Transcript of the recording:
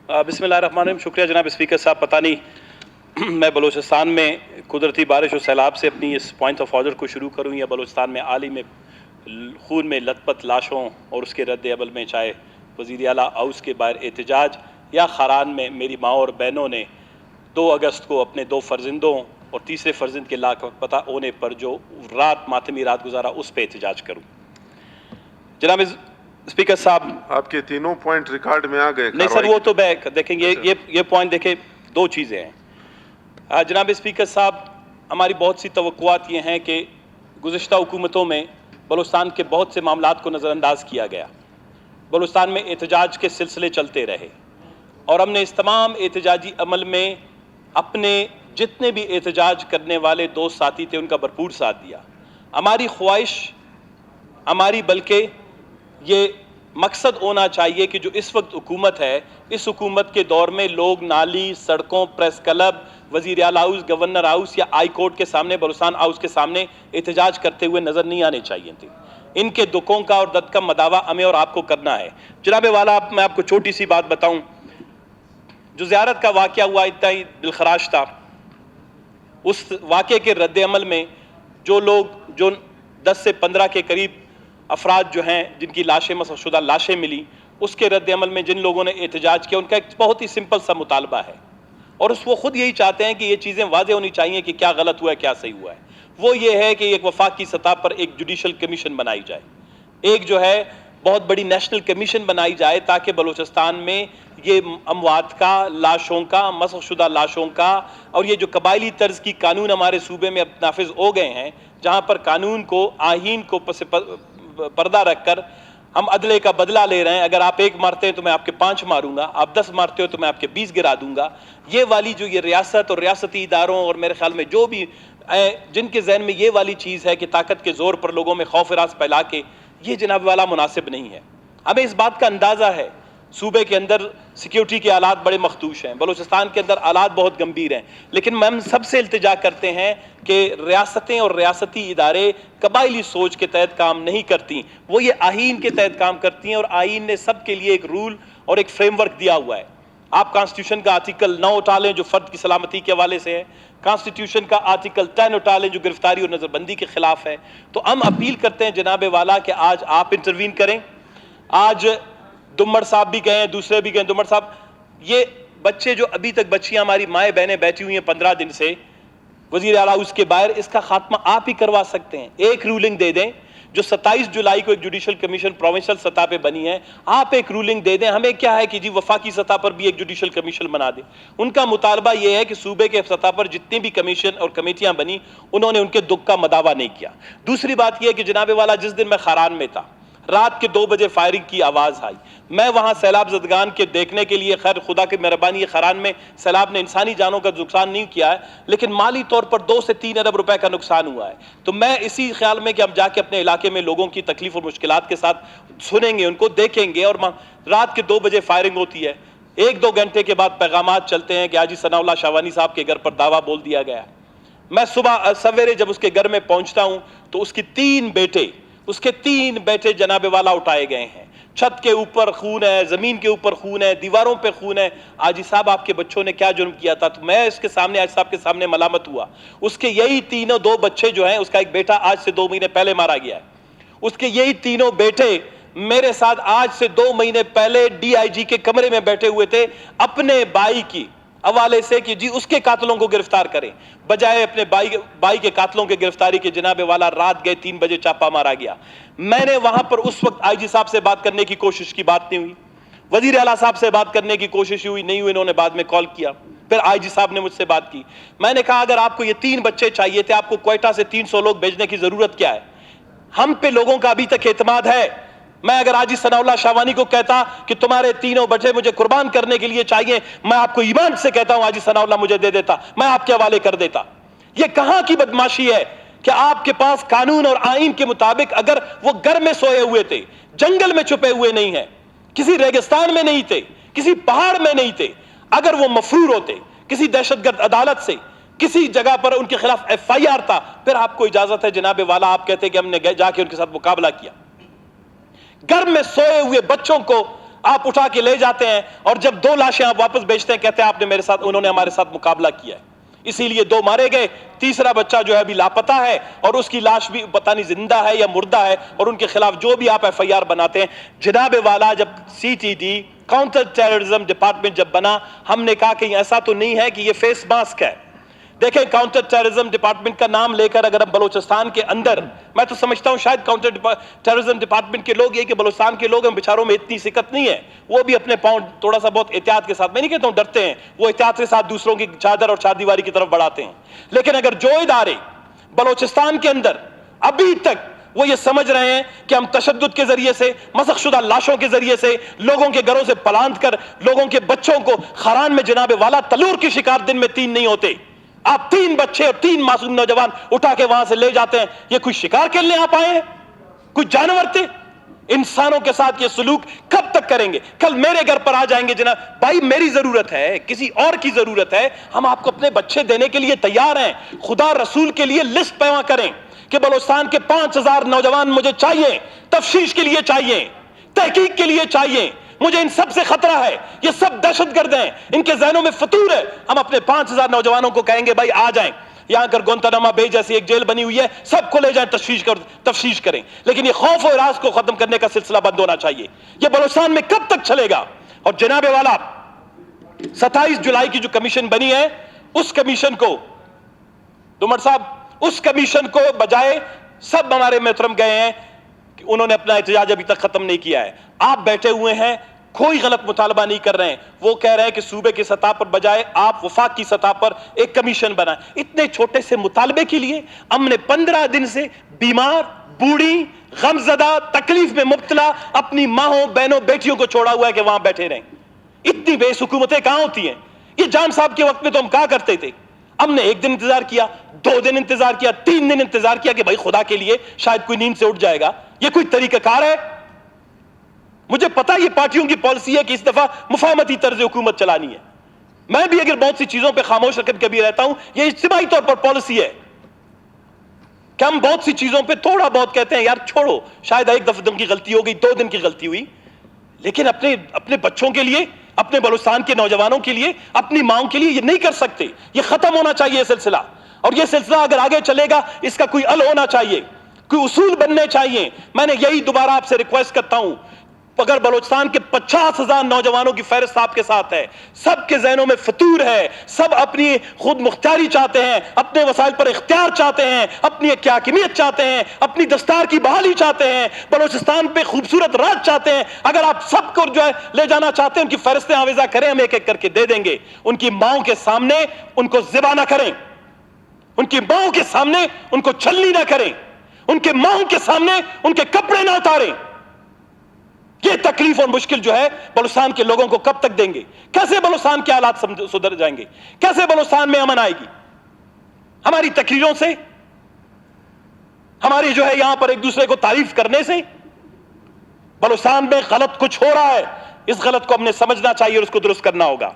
بسم اللہ الرحمن الرحیم. شکریہ جناب اسپیکر صاحب. پتہ نہیں میں بلوچستان میں قدرتی بارش و سیلاب سے اپنی اس پوائنٹ آف آرڈر کو شروع کروں یا بلوچستان میں حال ہی میں خون میں لت پت لاشوں اور اس کے رد عمل میں چاہے وزیر اعلیٰ ہاؤس کے باہر احتجاج یا خاران میں میری ماں اور بہنوں نے 2 اگست کو اپنے 2 فرزندوں اور تیسرے فرزند کے لاپتہ ہونے پر جو ماتمی رات گزارا اس پہ احتجاج کروں. جناب اسپیکر صاحب، آپ کے تینوں پوائنٹ ریکارڈ میں آ گئے. نہیں سر، وہ تو دیکھیں گے. یہ پوائنٹ دیکھیں، 2 چیزیں ہیں. جناب اسپیکر صاحب، ہماری بہت سی توقعات یہ ہیں کہ گزشتہ حکومتوں میں بلوچستان کے بہت سے معاملات کو نظر انداز کیا گیا. بلوچستان میں احتجاج کے سلسلے چلتے رہے اور ہم نے اس تمام احتجاجی عمل میں اپنے جتنے بھی احتجاج کرنے والے دوست ساتھی تھے ان کا بھرپور ساتھ دیا. ہماری خواہش، ہماری بلکہ یہ مقصد ہونا چاہیے کہ جو اس وقت حکومت ہے، اس حکومت کے دور میں لوگ نالی، سڑکوں، پریس کلب، وزیر اعلیٰ ہاؤس، گورنر ہاؤس یا ہائی کورٹ کے سامنے، بلوچستان ہاؤس کے سامنے احتجاج کرتے ہوئے نظر نہیں آنے چاہیے تھے. ان کے دکھوں کا اور درد کا مداوع ہمیں اور آپ کو کرنا ہے. جناب والا، میں آپ کو چھوٹی سی بات بتاؤں. جو زیارت کا واقعہ ہوا اتنا ہی دلخراش تھا. اس واقعے کے رد عمل میں جو 10 سے 15 کے قریب افراد جو ہیں جن کی لاشیں مسخ شدہ لاشیں ملی، اس کے رد عمل میں جن لوگوں نے احتجاج کیا ان کا ایک بہت ہی سمپل سا مطالبہ ہے اور وہ خود یہی چاہتے ہیں کہ یہ چیزیں واضح ہونی چاہیے کہ کیا غلط ہوا ہے کیا صحیح ہوا ہے. وہ یہ ہے کہ ایک وفاق کی سطح پر ایک جوڈیشل کمیشن بنائی جائے، ایک جو ہے بہت بڑی نیشنل کمیشن بنائی جائے تاکہ بلوچستان میں یہ اموات کا، لاشوں کا، مسخ شدہ لاشوں کا اور یہ جو قبائلی طرز کی قانون ہمارے صوبے میں اب نافذ ہو گئے ہیں، جہاں پر قانون کو، آئین کو پردہ رکھ کر ہم عدلے کا بدلہ لے رہے ہیں. اگر آپ 1 مارتے ہیں تو میں آپ کے 5 ماروں گا، آپ 10 مارتے ہو تو میں آپ کے 20 گرا دوں گا. یہ والی جو یہ ریاست اور ریاستی اداروں اور میرے خیال میں جو بھی جن کے ذہن میں یہ والی چیز ہے کہ طاقت کے زور پر لوگوں میں خوف راز پھیلا کے، یہ جناب والا مناسب نہیں ہے. ہمیں اس بات کا اندازہ ہے صوبے کے اندر سیکیورٹی کے حالات بڑے مخدوش ہیں، بلوچستان کے اندر حالات بہت گمبھیر ہیں، لیکن ہم سب سے التجا کرتے ہیں کہ ریاستیں اور ریاستی ادارے قبائلی سوچ کے تحت کام نہیں کرتی، وہ یہ آئین کے تحت کام کرتی ہیں اور آئین نے سب کے لیے ایک رول اور ایک فریم ورک دیا ہوا ہے. آپ کانسٹیٹیوشن کا آرٹیکل 9 اٹھا لیں جو فرد کی سلامتی کے حوالے سے ہے، کانسٹیٹیوشن کا آرٹیکل 10 اٹھا لیں جو گرفتاری اور نظر بندی کے خلاف ہے. تو ہم اپیل کرتے ہیں جناب والا کہ آج آپ انٹروین کریں. آج دمڑ صاحب بھی گئے ہیں، دوسرے بھی گئے ہیں. دمڑ صاحب، یہ بچے جو ابھی تک بچیاں ہماری مائیں بہنیں بیٹھی ہوئی ہیں 15 دن سے وزیر اعلیٰ اس کے باہر، اس کا خاتمہ آپ ہی کروا سکتے ہیں. ایک رولنگ دے دیں. جو 27 جولائی کو ایک جوڈیشل کمیشن پروونشل سطح پہ بنی ہے، آپ ایک رولنگ دے دیں. ہمیں کیا ہے کہ جی وفاقی سطح پر بھی ایک جوڈیشل کمیشن بنا دیں. ان کا مطالبہ یہ ہے کہ صوبے کے سطح پر جتنی بھی کمیشن اور کمیٹیاں بنی انہوں نے ان کے دکھ کا مداوع نہیں کیا. دوسری بات یہ ہے کہ جناب والا، جس دن میں خاران میں تھا، رات کے 2 بجے فائرنگ کی آواز آئی. میں وہاں سیلاب زدگان کے دیکھنے کے لیے، خیر خدا کی مہربانی خاران میں سیلاب نے انسانی جانوں کا نقصان نہیں کیا ہے لیکن مالی طور پر 2 سے 3 ارب روپے کا نقصان ہوا ہے. تو میں اسی خیال میں کہ ہم جا کے اپنے علاقے میں لوگوں کی تکلیف اور مشکلات کے ساتھ سنیں گے، ان کو دیکھیں گے. اور رات کے 2 بجے فائرنگ ہوتی ہے، 1-2 گھنٹے کے بعد پیغامات چلتے ہیں کہ حاجی ثناء اللہ شاہوانی صاحب کے گھر پر دعویٰ بول دیا گیا. میں صبح سویرے جب اس کے گھر میں پہنچتا ہوں تو اس کے 3 بیٹے جناب والا اٹھائے گئے ہیں. چھت کے اوپر خون ہے، زمین کے اوپر خون ہے، دیواروں پہ خون ہے. حاجی صاحب، آپ کے بچوں نے کیا جرم کیا تھا؟ تو میں اس کے سامنے، حاجی صاحب کے سامنے ملامت ہوا. اس کے یہی 2 بچے جو ہیں، اس کا ایک بیٹا آج سے 2 مہینے پہلے مارا گیا ہے. اس کے یہی 3 بیٹے میرے ساتھ آج سے 2 مہینے پہلے ڈی آئی جی کے کمرے میں بیٹھے ہوئے تھے اپنے بھائی کی حوالے سے کہ جی اس کے قاتلوں کو گرفتار کریں، بجائے اپنے بھائی کے قاتلوں کے گرفتاری کے. جناب والا، رات گئے 3 بجے چاپا مارا گیا. میں نے وہاں پر اس وقت آئی جی صاحب سے بات کرنے کی کوشش کی، بات نہیں ہوئی. وزیر اعلیٰ صاحب سے بات کرنے کی کوشش ہوئی، نہیں ہوئی. انہوں نے بعد میں کال کیا، پھر آئی جی صاحب نے مجھ سے بات کی. میں نے کہا اگر آپ کو یہ 3 بچے چاہیے تھے، آپ کو کوئٹہ سے 300 لوگ بھیجنے کی ضرورت کیا ہے؟ ہم پہ لوگوں کا ابھی تک اعتماد ہے. میں اگر حاجی ثناء اللہ شاہوانی کو کہتا کہ تمہارے 3 بچے مجھے قربان کرنے کے لیے چاہیے، میں آپ کو ایمان سے کہتا ہوں حاجی ثناء اللہ مجھے دے دیتا، میں آپ کے حوالے کر دیتا. یہ کہاں کی بدماشی ہے کہ آپ کے پاس قانون اور آئین کے مطابق اگر وہ گھر میں سوئے ہوئے تھے، جنگل میں چھپے ہوئے نہیں ہیں، کسی ریگستان میں نہیں تھے، کسی پہاڑ میں نہیں تھے، اگر وہ مفرور ہوتے کسی دہشت گرد عدالت سے، کسی جگہ پر ان کے خلاف ایف آئی آر تھا، پھر آپ کو اجازت ہے جناب والا، آپ کہتے کہ ہم نے جا کے ان کے ساتھ مقابلہ کیا. گھر میں سوئے ہوئے بچوں کو آپ اٹھا کے لے جاتے ہیں اور جب 2 لاشیں آپ واپس بیچتے ہیں کہتے ہیں آپ نے میرے ساتھ انہوں نے ہمارے ساتھ مقابلہ کیا ہے، اسی لیے 2 مارے گئے، تیسرا بچہ جو ہے ابھی لاپتہ ہے اور اس کی لاش بھی پتہ نہیں زندہ ہے یا مردہ ہے، اور ان کے خلاف جو بھی آپ ایف آئی آر بناتے ہیں۔ جناب والا جب C T D counter terrorism department جب بنا، ہم نے کہا کہ ایسا تو نہیں ہے کہ یہ فیس ماسک ہے۔ دیکھیں کاؤنٹر ٹیررزم ڈپارٹمنٹ کا نام لے کر اگر ہم بلوچستان کے اندر، میں تو سمجھتا ہوں شاید کاؤنٹر ٹیررزم ڈپارٹمنٹ کے لوگ یہ کہ بلوچستان کے لوگ ہم بیچاروں میں اتنی سکت نہیں ہے، وہ بھی اپنے پاؤں تھوڑا سا بہت احتیاط کے ساتھ، میں نہیں کہتا ہوں ڈرتے ہیں، وہ احتیاط کے ساتھ دوسروں کی چادر اور چاردیواری کی طرف بڑھاتے ہیں، لیکن اگر جو ادارے بلوچستان کے اندر ابھی تک وہ یہ سمجھ رہے ہیں کہ ہم تشدد کے ذریعے سے، مسخ شدہ لاشوں کے ذریعے سے، لوگوں کے گھروں سے پلاند کر لوگوں کے بچوں کو خاران میں جناب والا تلور کی شکار دن میں 3 نہیں ہوتے، آپ 3 بچے اور 3 معصوم نوجوان اٹھا کے وہاں سے لے جاتے ہیں، یہ کوئی شکار کھیلنے آپ آئے ہیں؟ کوئی جانور تھے؟ انسانوں کے ساتھ یہ سلوک کب تک کریں گے؟ کل میرے گھر پر آ جائیں گے جناب بھائی میری ضرورت ہے، کسی اور کی ضرورت ہے، ہم آپ کو اپنے بچے دینے کے لیے تیار ہیں، خدا رسول کے لیے لسٹ پیما کریں کہ بلوچستان کے 5000 نوجوان مجھے چاہیے، تفتیش کے لیے چاہیے، تحقیق کے لیے چاہیے، مجھے ان سب سے خطرہ ہے، یہ سب دہشت گرد ہیں، ان کے ذہنوں میں فطور ہے، ہم اپنے 5000 نوجوانوں کو کہیں گے بھائی آ جائیں، یہاں اگر گوانتانامو بے جیسی ایک جیل بنی ہوئی ہے سب کو لے جائیں تفتیش کریں، لیکن یہ خوف و ہراس کو ختم کرنے کا سلسلہ بند ہونا چاہیے۔ یہ بلوچستان میں کب تک چلے گا؟ اور جناب والا 27 جولائی کی جو کمیشن بنی ہے اس کمیشن کو دومر صاحب، اس کمیشن کو بجائے سب ہمارے محترم گئے ہیں کہ انہوں نے اپنا احتجاج ابھی تک ختم نہیں کیا ہے، آپ بیٹھے ہوئے ہیں کوئی غلط مطالبہ نہیں کر رہے ہیں، وہ کہہ رہے ہیں کہ صوبے کی سطح پر بجائے آپ وفاق کی سطح پر ایک کمیشن بنائیں۔ اتنے چھوٹے سے مطالبے کے لیے ہم نے 15 دن سے بیمار، بوڑھی، غمزدہ، تکلیف میں مبتلا اپنی ماؤں، بہنوں، بیٹیوں کو چھوڑا ہوا ہے کہ وہاں بیٹھے رہیں۔ اتنی بے حکومتیں کہاں ہوتی ہیں؟ یہ جان صاحب کے وقت میں تو ہم کہا کرتے تھے، ہم نے 1 دن انتظار کیا، 2 دن انتظار کیا، 3 دن انتظار کیا کہ بھائی خدا کے لیے شاید کوئی نیند سے اٹھ جائے گا، یہ کوئی طریقہ کار ہے؟ مجھے پتا یہ پارٹیوں کی پالیسی ہے کہ اس دفعہ مفاہمتی طرز حکومت چلانی ہے، میں بھی اگر بہت سی چیزوں پہ خاموش رکھ کبھی رہتا ہوں، یہ اجتماعی طور پر پالیسی ہے کہ ہم بہت سی چیزوں پہ تھوڑا بہت کہتے ہیں یار چھوڑو، شاید 1 دن کی غلطی ہو گئی، 2 دن کی غلطی ہوئی، لیکن اپنے بچوں کے لیے، اپنے بلوچستان کے نوجوانوں کے لیے، اپنی ماؤں کے لیے یہ نہیں کر سکتے، یہ ختم ہونا چاہیے یہ سلسلہ، اور یہ سلسلہ اگر آگے چلے گا اس کا کوئی حل ہونا چاہیے، کوئی اصول بننے چاہیے۔ میں نے یہی دوبارہ آپ سے ریکویسٹ کرتا ہوں، اگر بلوچستان کے 50,000 نوجوانوں کی فہرست آپ کے ساتھ ہے، سب کے ذہنوں میں فطور ہے، سب اپنی خود مختاری چاہتے ہیں، اپنے وسائل پر اختیار چاہتے ہیں، اپنی ایک حاکمیت چاہتے ہیں، اپنی دستار کی بحالی چاہتے ہیں، بلوچستان پہ خوبصورت راج چاہتے ہیں، اگر آپ سب کو جو ہے لے جانا چاہتے ہیں ان کی فہرستیں آویزہ کریں، ہم ایک ایک کر کے دے دیں گے، ان کی ماؤں کے سامنے ان کو ذبح نہ کریں، ان کی ماؤں کے سامنے ان کو چھلنی نہ کریں، ان کے ماؤں کے سامنے ان کے کپڑے نہ اتاریں۔ یہ تکلیف اور مشکل جو ہے بلوچستان کے لوگوں کو کب تک دیں گے؟ کیسے بلوچستان کے حالات سدھر جائیں گے؟ کیسے بلوچستان میں امن آئے گی؟ ہماری تقریروں سے، ہماری جو ہے یہاں پر ایک دوسرے کو تعریف کرنے سے؟ بلوچستان میں غلط کچھ ہو رہا ہے، اس غلط کو ہم نے سمجھنا چاہیے اور اس کو درست کرنا ہوگا۔